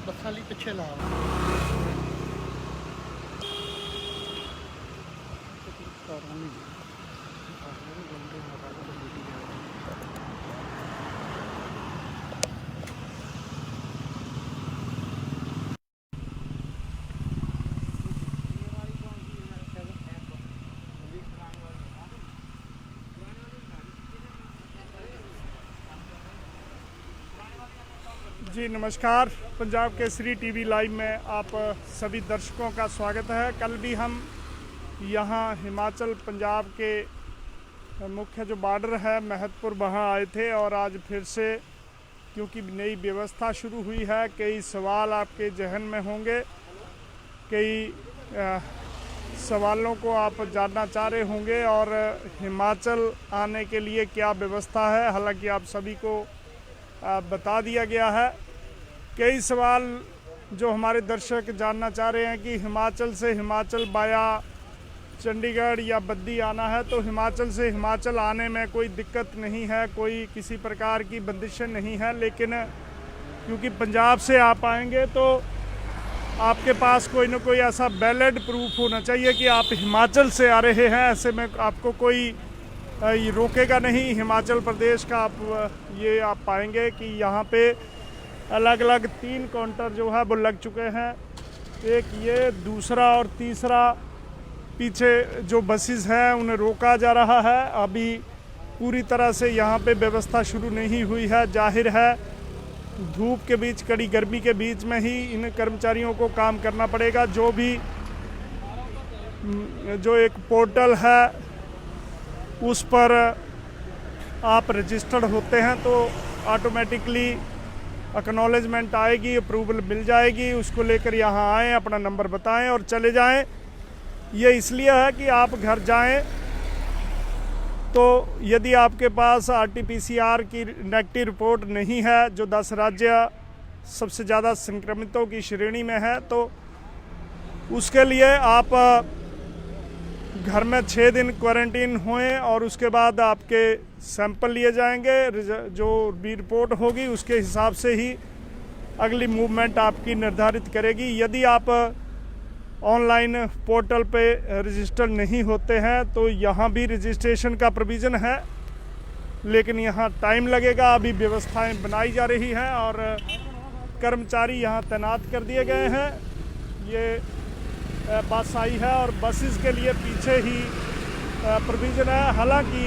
ਬੱਸਾਂ ਲਈ ਪਿੱਛੇ ਲਾ जी नमस्कार। पंजाब केसरी टीवी लाइव में आप सभी दर्शकों का स्वागत है। कल भी हम यहाँ हिमाचल पंजाब के मुख्य जो बॉर्डर है महतपुर वहाँ आए थे और आज फिर से क्योंकि नई व्यवस्था शुरू हुई है, कई सवाल आपके जहन में होंगे, कई सवालों को आप जानना चाह रहे होंगे और हिमाचल आने के लिए क्या व्यवस्था है। हालांकि आप सभी को बता दिया गया है। कई सवाल जो हमारे दर्शक जानना चाह रहे हैं कि हिमाचल से हिमाचल बाया चंडीगढ़ या बद्दी आना है, तो हिमाचल से हिमाचल आने में कोई दिक्कत नहीं है, कोई किसी प्रकार की बंदिशें नहीं है। लेकिन क्योंकि पंजाब से आप आएंगे तो आपके पास कोई ना कोई ऐसा वैलिड प्रूफ होना चाहिए कि आप हिमाचल से आ रहे हैं। ऐसे में आपको कोई ये रोकेगा नहीं। हिमाचल प्रदेश का आप पाएंगे कि यहाँ पे अलग अलग 3 काउंटर जो है वो लग चुके हैं। एक ये, दूसरा और तीसरा पीछे जो बसेस हैं उन्हें रोका जा रहा है। अभी पूरी तरह से यहाँ पे व्यवस्था शुरू नहीं हुई है। जाहिर है धूप के बीच, कड़ी गर्मी के बीच में ही इन कर्मचारियों को काम करना पड़ेगा। जो एक पोर्टल है उस पर आप रजिस्टर्ड होते हैं तो ऑटोमेटिकली एक्नॉलेजमेंट आएगी, अप्रूवल मिल जाएगी। उसको लेकर यहाँ आएँ, अपना नंबर बताएं और चले जाएं। ये इसलिए है कि आप घर जाएं तो यदि आपके पास RT-PCR की नेगेटिव रिपोर्ट नहीं है, जो 10 राज्य सबसे ज़्यादा संक्रमितों की श्रेणी में है, तो उसके लिए आप घर में 6 दिन क्वारंटीन हुए और उसके बाद आपके सैंपल लिए जाएंगे। जो भी रिपोर्ट होगी उसके हिसाब से ही अगली मूवमेंट आपकी निर्धारित करेगी। यदि आप ऑनलाइन पोर्टल पे रजिस्टर नहीं होते हैं तो यहाँ भी रजिस्ट्रेशन का प्रोविज़न है, लेकिन यहाँ टाइम लगेगा। अभी व्यवस्थाएं बनाई जा रही हैं और कर्मचारी यहाँ तैनात कर दिए गए हैं। ये बस आई है और बसेस के लिए पीछे ही प्रोविज़न है। हालांकि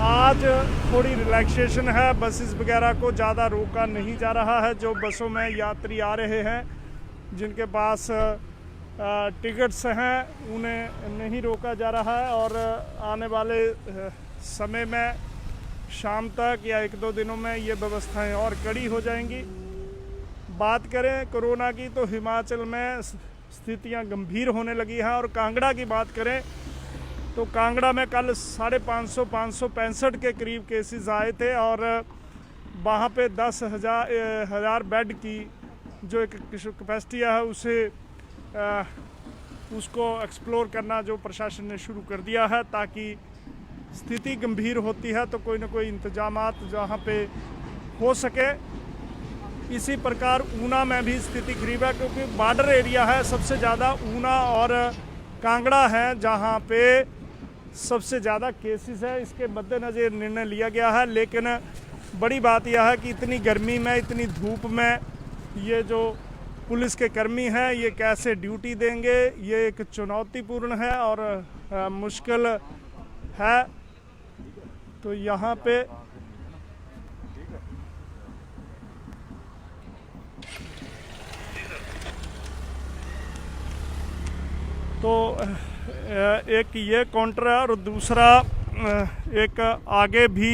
आज थोड़ी रिलैक्सेशन है, बसेस वगैरह को ज़्यादा रोका नहीं जा रहा है। जो बसों में यात्री आ रहे हैं जिनके पास टिकट्स हैं उन्हें नहीं रोका जा रहा है और आने वाले समय में शाम तक या 1-2 दिनों में ये व्यवस्थाएं और कड़ी हो जाएंगी। बात करें कोरोना की तो हिमाचल में स्थितियां गंभीर होने लगी हैं। और कांगड़ा की बात करें तो कांगड़ा में कल 565 के करीब केसेस आए थे और वहाँ पे 10,000 बेड की जो एक कैपेसिटी है उसको एक्सप्लोर करना जो प्रशासन ने शुरू कर दिया है, ताकि स्थिति गंभीर होती है तो कोई ना कोई इंतजामात जहाँ पे हो सके। इसी प्रकार ऊना में भी स्थिति गरीब है क्योंकि बॉर्डर एरिया है। सबसे ज़्यादा ऊना और कांगड़ा है जहाँ पे सबसे ज़्यादा केसेस है। इसके मद्देनज़र निर्णय लिया गया है। लेकिन बड़ी बात यह है कि इतनी गर्मी में, इतनी धूप में ये जो पुलिस के कर्मी हैं ये कैसे ड्यूटी देंगे, ये एक चुनौतीपूर्ण है और मुश्किल है। तो यहाँ पे तो एक ये काउंटर है और दूसरा एक आगे भी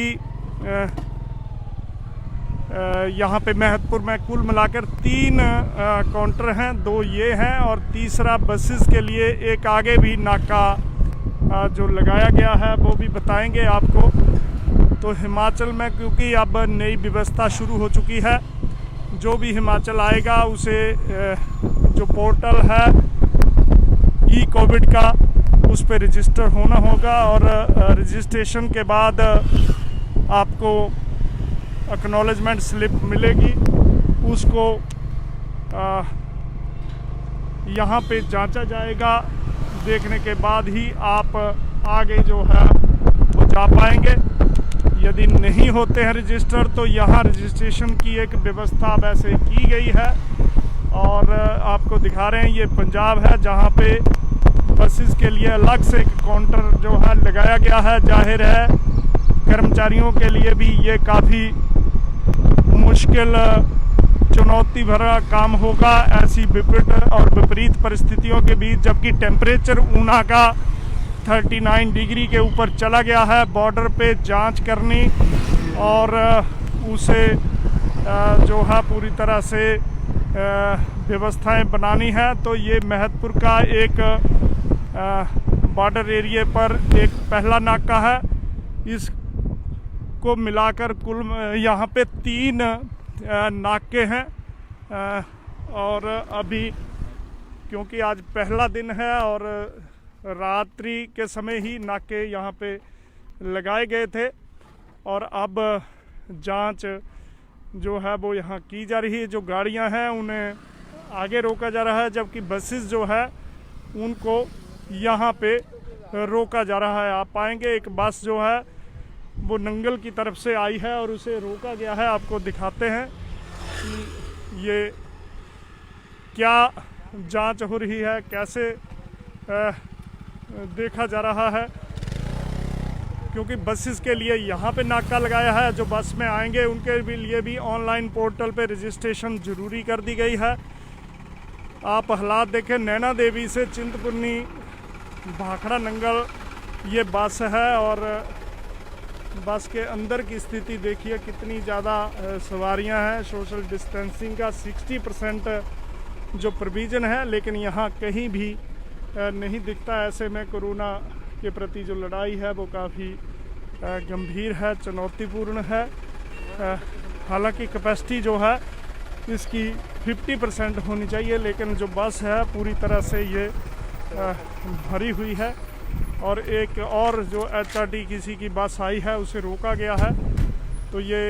यहाँ पे महतपुर में कुल मिलाकर 3 काउंटर हैं। 2 ये हैं और तीसरा बसेस के लिए एक आगे भी नाका जो लगाया गया है वो भी बताएंगे आपको। तो हिमाचल में क्योंकि अब नई व्यवस्था शुरू हो चुकी है, जो भी हिमाचल आएगा उसे जो पोर्टल है ई-कोविड का उस पर रजिस्टर होना होगा और रजिस्ट्रेशन के बाद आपको एक्नॉलेजमेंट स्लिप मिलेगी, उसको यहाँ पे जांचा जाएगा। देखने के बाद ही आप आगे जो है वो जा पाएंगे। यदि नहीं होते हैं रजिस्टर तो यहाँ रजिस्ट्रेशन की एक व्यवस्था वैसे की गई है। और आपको दिखा रहे हैं ये पंजाब है, जहाँ पे बसेस के लिए अलग से एक काउंटर जो है लगाया गया है। जाहिर है कर्मचारियों के लिए भी ये काफ़ी मुश्किल चुनौती भरा काम होगा ऐसी विपरीत परिस्थितियों के बीच, जबकि टेम्परेचर ऊना का 39 डिग्री के ऊपर चला गया है। बॉर्डर पे जांच करनी और उसे जो है पूरी तरह से व्यवस्थाएं बनानी है। तो ये महतपुर का एक बॉर्डर एरिया पर एक पहला नाका है। इसको मिलाकर कुल यहाँ पे 3 नाके हैं। और अभी क्योंकि आज पहला दिन है और रात्रि के समय ही नाके यहाँ पे लगाए गए थे और अब जांच जो है वो यहाँ की जा रही है। जो गाड़ियाँ हैं उन्हें आगे रोका जा रहा है, जबकि बसेस जो है उनको यहाँ पे रोका जा रहा है। आप पाएंगे एक बस जो है वो नंगल की तरफ से आई है और उसे रोका गया है। आपको दिखाते हैं कि ये क्या जांच हो रही है, कैसे देखा जा रहा है, क्योंकि बसेस के लिए यहाँ पे नाका लगाया है। जो बस में आएंगे उनके लिए भी ऑनलाइन पोर्टल पे रजिस्ट्रेशन ज़रूरी कर दी गई है। आप हालात देखें, नैना देवी से चिंतपूर्णी भाखड़ा नंगल ये बस है और बस के अंदर की स्थिति देखिए कितनी ज़्यादा सवारियां हैं। सोशल डिस्टेंसिंग का 60% जो प्रोविज़न है, लेकिन यहाँ कहीं भी नहीं दिखता। ऐसे में कोरोना के प्रति जो लड़ाई है वो काफ़ी गंभीर है, चुनौतीपूर्ण है। हालांकि कैपेसिटी जो है इसकी 50% होनी चाहिए, लेकिन जो बस है पूरी तरह से ये भरी हुई है। और एक और जो HRT किसी की बस आई है उसे रोका गया है। तो ये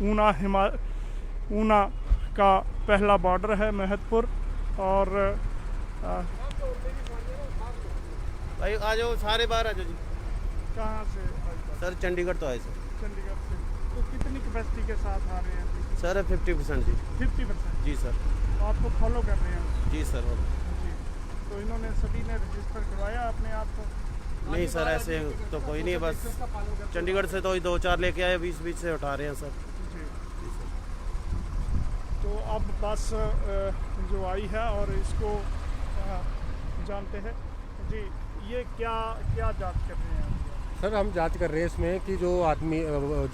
ऊना का पहला बॉर्डर है महतपुर। और भाई आ जाओ, सारे बाहर आ जाओ जी। कहाँ से सर चंडीगढ़ तो आए सर। चंडीगढ़ से। तो कितनी कैपेसिटी के साथ आ रहे हैं सर? 50% जी। 50% जी सर। तो आपको फॉलो कर रहे हैं? जी सर। जी। तो इन्होंने सभी ने रजिस्टर करवाया अपने आप को? नहीं सर, ऐसे तो कोई नहीं है, बस चंडीगढ़ से तो 2-4 लेके आए, 20 से उठा रहे हैं सर। जी। तो अब बस जो आई है और इसको जानते हैं जी, ये क्या क्या जांच कर रहे हैं सर? हम जांच कर रहे हैं इसमें कि जो आदमी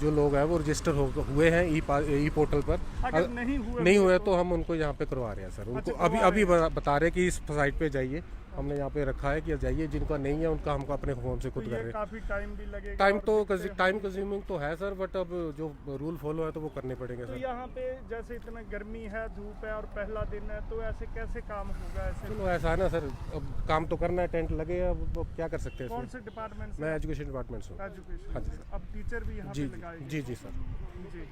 जो लोग हैं वो रजिस्टर हुए हैं ई पोर्टल पर। अगर नहीं हुए तो हम उनको यहाँ पे करवा रहे हैं सर। उनको अच्छा, अभी बता रहे हैं कि इस साइट पे जाइए। हमने यहाँ पे रखा है कि जाइए, जिनका नहीं है उनका हमको अपने फोन से खुद कर रहे हैं। काफी टाइम भी लगेगा। टाइम कंज्यूमिंग तो है सर, बट अब जो रूल फॉलो है तो वो करने पड़ेंगे तो सर। यहाँ पे जैसे इतना गर्मी है, धूप है और पहला दिन है, तो ऐसे कैसे काम होगा? ऐसे चलो ऐसा है ना सर, अब काम तो करना है, टेंट लगे, अब क्या कर सकते हैं। कौन से डिपार्टमेंट से? मैं एजुकेशन डिपार्टमेंट से हूँ। एजुकेशन। हाँ जी सर। अब टीचर भी यहाँ जी पे लगाएंगे? जी जी सर। जी।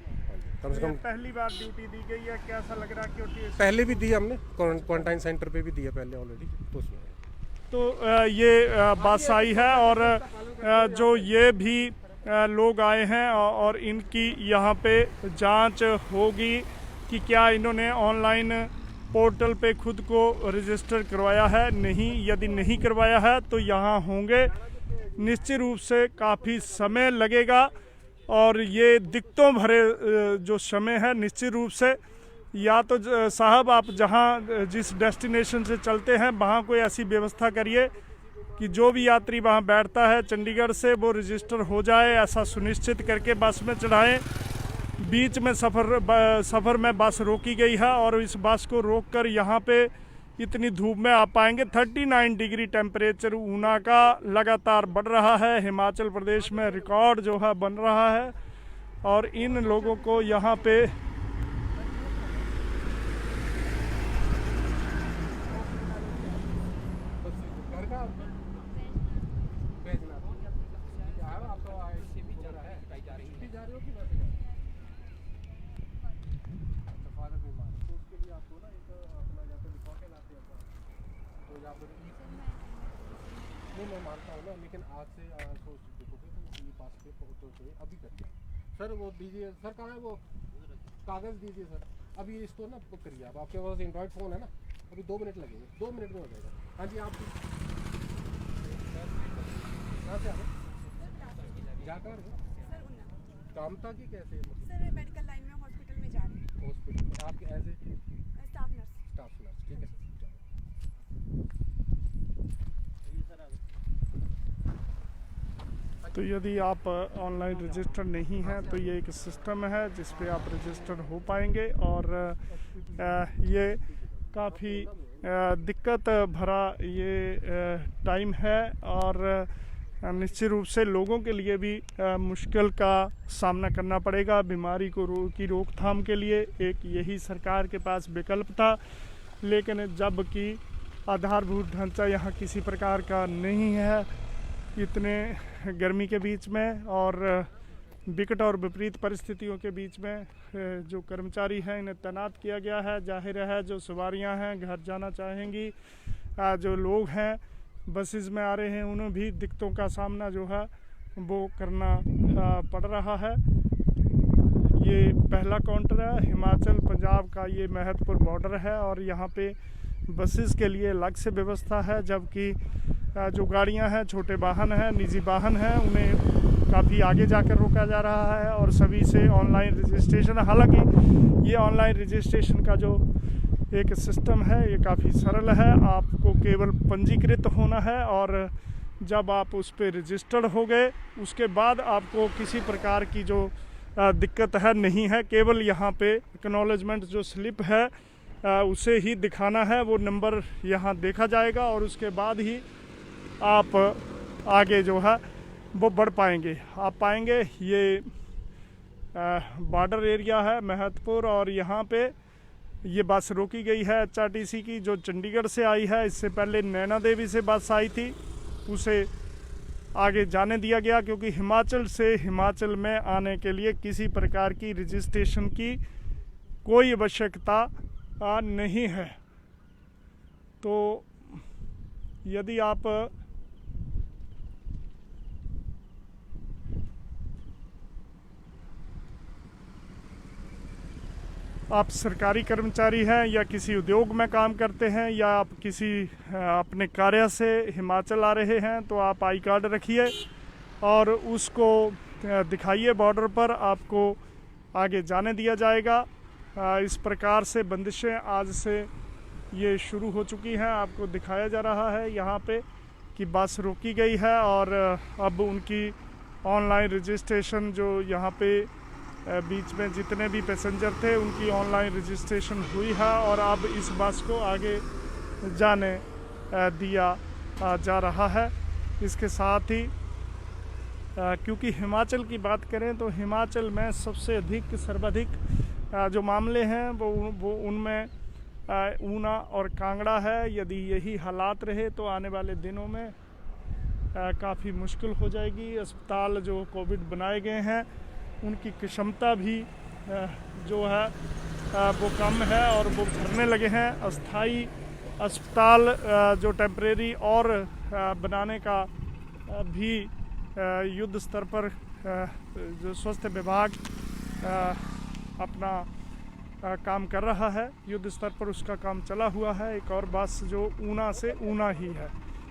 कम से कम पहली बार ड्यूटी दी गई है, कैसा लग रहा है? क्योंकि पहले भी दी हमने, क्वारंटाइन सेंटर पे भी दिया पहले ऑलरेडी, तो उसमें तो ये बस आई है और जो ये भी लोग आए हैं और इनकी यहाँ पे जांच होगी कि क्या इन्होंने ऑनलाइन पोर्टल पे खुद को रजिस्टर करवाया है। नहीं, यदि नहीं करवाया है तो यहाँ होंगे। निश्चित रूप से काफ़ी समय लगेगा और ये दिक्कतों भरे जो समय है, निश्चित रूप से या तो साहब आप जहां जिस डेस्टिनेशन से चलते हैं वहां कोई ऐसी व्यवस्था करिए कि जो भी यात्री वहां बैठता है चंडीगढ़ से वो रजिस्टर हो जाए, ऐसा सुनिश्चित करके बस में चढ़ाएं। बीच में सफ़र में बस रोकी गई है और इस बस को रोककर यहाँ पे इतनी धूप में आप पाएंगे 39 डिग्री टेम्परेचर ऊना का लगातार बढ़ रहा है। हिमाचल प्रदेश में रिकॉर्ड जो है बन रहा है और इन लोगों को यहाँ पे आप नहीं, मैं मानता हूँ ना, लेकिन आज से सोच देखोगे तो ई पास पे फोटो पे अभी करिए सर। वो दीजिए सर, कहाँ है वो कागज़ दीजिए सर। अभी इसको ना बुक करिए आप, आपके पास एंड्रॉइड फ़ोन है ना, अभी 2 मिनट लगेंगे, 2 मिनट में हो जाएगा। हाँ जी, आप कहाँ से आ रहे जाकर काम था कि कैसे? सर मेडिकल लाइन में हॉस्पिटल में जा रहे हैं। हॉस्पिटल में आपके एज ए स्टाफ नर्स। ठीक है। तो यदि आप ऑनलाइन रजिस्टर नहीं हैं तो ये एक सिस्टम है जिस पे आप रजिस्टर हो पाएंगे, और ये काफ़ी दिक्कत भरा ये टाइम है, और निश्चित रूप से लोगों के लिए भी मुश्किल का सामना करना पड़ेगा। बीमारी की रोकथाम के लिए एक यही सरकार के पास विकल्प था, लेकिन जबकि आधारभूत ढांचा यहाँ किसी प्रकार का नहीं है, इतने गर्मी के बीच में और विकट और विपरीत परिस्थितियों के बीच में जो कर्मचारी हैं इन्हें तैनात किया गया है। जाहिर है जो सवारियां हैं घर जाना चाहेंगी, जो लोग हैं बसेस में आ रहे हैं, उन्हें भी दिक्कतों का सामना जो है वो करना पड़ रहा है। ये पहला काउंटर है, हिमाचल पंजाब का ये महत्वपूर्ण बॉर्डर है, और यहाँ पे बसेस के लिए अलग से व्यवस्था है, जबकि जो गाड़ियां हैं, छोटे वाहन हैं, निजी वाहन हैं, उन्हें काफ़ी आगे जाकर रोका जा रहा है, और सभी से ऑनलाइन रजिस्ट्रेशन। हालांकि ये ऑनलाइन रजिस्ट्रेशन का जो एक सिस्टम है ये काफ़ी सरल है। आपको केवल पंजीकृत होना है, और जब आप उस पर रजिस्टर्ड हो गए उसके बाद आपको किसी प्रकार की जो दिक्कत है नहीं है। केवल यहाँ पे एक्नॉलेजमेंट जो स्लिप है उसे ही दिखाना है, वो नंबर यहाँ देखा जाएगा, और उसके बाद ही आप आगे जो है वो बढ़ पाएंगे। आप पाएंगे ये बॉर्डर एरिया है महत्वपूर्ण, और यहाँ पे ये बस रोकी गई है HRTC की, जो चंडीगढ़ से आई है। इससे पहले नैना देवी से बस आई थी, उसे आगे जाने दिया गया, क्योंकि हिमाचल में आने के लिए किसी प्रकार की रजिस्ट्रेशन की कोई आवश्यकता नहीं है। तो यदि आप सरकारी कर्मचारी हैं या किसी उद्योग में काम करते हैं, या आप किसी अपने कार्य से हिमाचल आ रहे हैं, तो आप आई कार्ड रखिए और उसको दिखाइए बॉर्डर पर, आपको आगे जाने दिया जाएगा। इस प्रकार से बंदिशें आज से ये शुरू हो चुकी हैं। आपको दिखाया जा रहा है यहाँ पे कि बस रोकी गई है, और अब उनकी ऑनलाइन रजिस्ट्रेशन जो यहाँ पे बीच में जितने भी पैसेंजर थे उनकी ऑनलाइन रजिस्ट्रेशन हुई है, और अब इस बस को आगे जाने दिया जा रहा है। इसके साथ ही क्योंकि हिमाचल की बात करें तो हिमाचल में सबसे सर्वाधिक जो मामले हैं वो उनमें ऊना और कांगड़ा है। यदि यही हालात रहे तो आने वाले दिनों में काफ़ी मुश्किल हो जाएगी। अस्पताल जो कोविड बनाए गए हैं उनकी क्षमता भी जो है वो कम है, और वो भरने लगे हैं। अस्थाई अस्पताल जो टेम्परेरी और बनाने का भी युद्ध स्तर पर जो स्वास्थ्य विभाग अपना काम कर रहा है, युद्ध स्तर पर उसका काम चला हुआ है। एक और बस जो ऊना से ऊना ही है,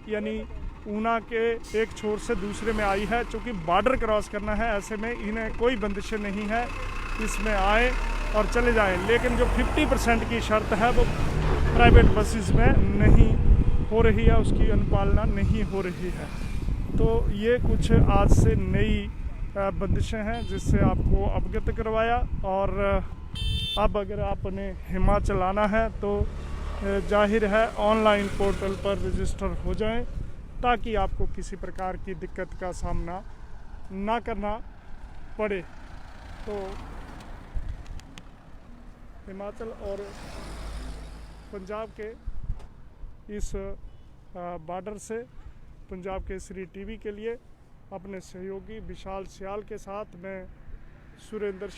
यानी ऊना के एक छोर से दूसरे में आई है। चूँकि बॉर्डर क्रॉस करना है, ऐसे में इन्हें कोई बंदिशें नहीं है, इसमें आए और चले जाएं। लेकिन जो 50% की शर्त है वो प्राइवेट बसेस में नहीं हो रही है, उसकी अनुपालना नहीं हो रही है। तो ये कुछ आज से नई बंदिशें हैं जिससे आपको अवगत करवाया। और अब अगर आपने हिमाचल आना है तो जाहिर है ऑनलाइन पोर्टल पर रजिस्टर हो जाएं, ताकि आपको किसी प्रकार की दिक्कत का सामना ना करना पड़े। तो हिमाचल और पंजाब के इस बॉर्डर से पंजाब केसरी टीवी के लिए अपने सहयोगी विशाल सियाल के साथ मैं सुरेंद्र